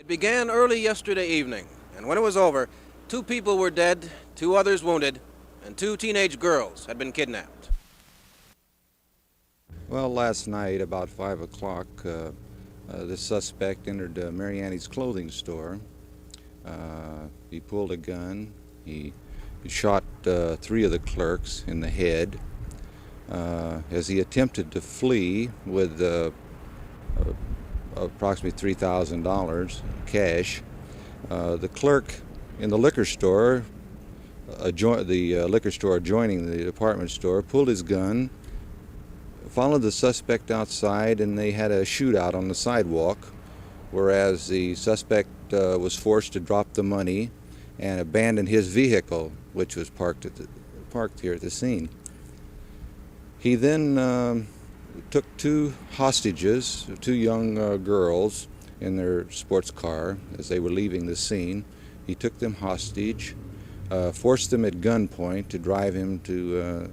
It began early yesterday evening, and when it was over, 2 people were dead, 2 others wounded, and 2 teenage girls had been kidnapped. Well, last night about 5 o'clock, the suspect entered Mariani's clothing store. He pulled a gun. He shot 3 of the clerks in the head. As he attempted to flee with approximately $3,000 cash, the clerk in the liquor store, the liquor store adjoining the department store, pulled his gun, followed the suspect outside, and they had a shootout on the sidewalk, whereas the suspect was forced to drop the money and abandon his vehicle, which was parked here at the scene. He then took 2 hostages, 2 young girls in their sports car as they were leaving the scene. He took them hostage, forced them at gunpoint to drive him to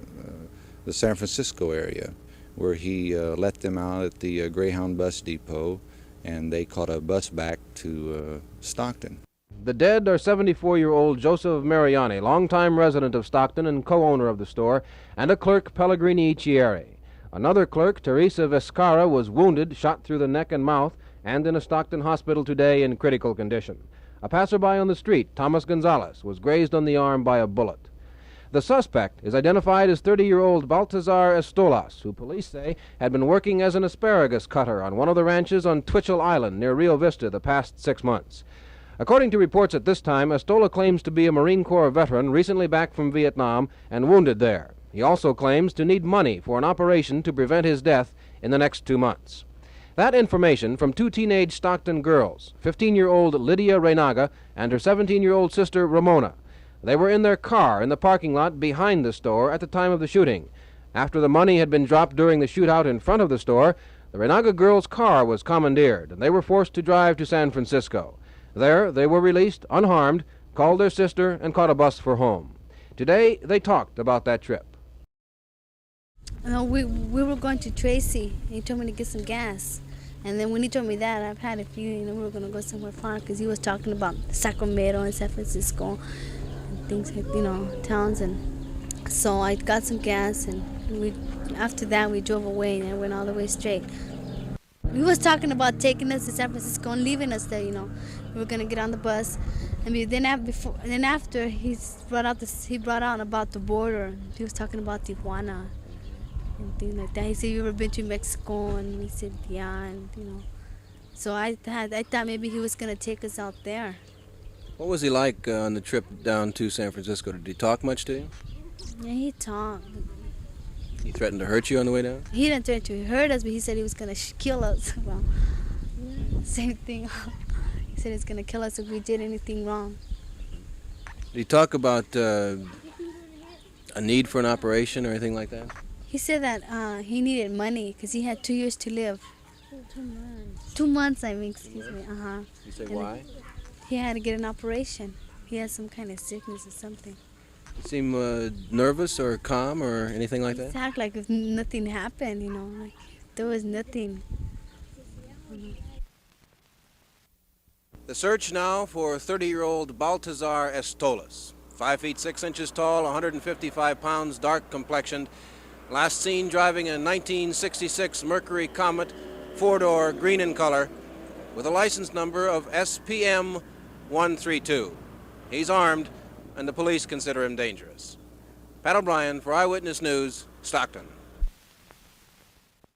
the San Francisco area, where he let them out at the Greyhound bus depot, and they caught a bus back to Stockton. The dead are 74-year-old Joseph Mariani, longtime resident of Stockton and co-owner of the store, and a clerk, Pellegrini Iccieri. Another clerk, Teresa Vescara, was wounded, shot through the neck and mouth, and in a Stockton hospital today in critical condition. A passerby on the street, Thomas Gonzalez, was grazed on the arm by a bullet. The suspect is identified as 30-year-old Baltazar Estolas, who police say had been working as an asparagus cutter on one of the ranches on Twitchell Island near Rio Vista the past 6 months. According to reports at this time, Estola claims to be a Marine Corps veteran recently back from Vietnam and wounded there. He also claims to need money for an operation to prevent his death in the next 2 months. That information from 2 teenage Stockton girls, 15-year-old Lydia Reynaga and her 17-year-old sister Ramona. They were in their car in the parking lot behind the store at the time of the shooting. After the money had been dropped during the shootout in front of the store, the Reynaga girls' car was commandeered, and they were forced to drive to San Francisco. There, they were released unharmed, called their sister, and caught a bus for home. Today, they talked about that trip. No, we were going to Tracy. He told me to get some gas. And then when he told me that, I've had a feeling we were going to go somewhere far, because he was talking about Sacramento and San Francisco and things like, towns. And so I got some gas, and after that we drove away, and I went all the way straight. He was talking about taking us to San Francisco and leaving us there, We were going to get on the bus. And then after he brought out about the border. He was talking about Tijuana and things like that. He said, "You ever been to Mexico?" And we said, "Yeah." And so I thought maybe he was going to take us out there. What was he like on the trip down to San Francisco? Did he talk much to you? Yeah, he talked. He threatened to hurt you on the way down? He didn't threaten to hurt us, but he said he was going to kill us. Well, same thing. He said he's going to kill us if we did anything wrong. Did he talk about a need for an operation or anything like that? He said that he needed money because he had 2 years to live. 2 months. 2 months, excuse me. You say why? He had to get an operation. He had some kind of sickness or something. You seem nervous or calm or anything like that? He acted like if nothing happened, like there was nothing. The search now for 30-year-old Baltazar Estolas, 5 feet 6 inches tall, 155 pounds, dark complexioned. Last seen driving a 1966 Mercury Comet, 4-door, green in color, with a license number of SPM 132. He's armed, and the police consider him dangerous. Pat O'Brien for Eyewitness News, Stockton.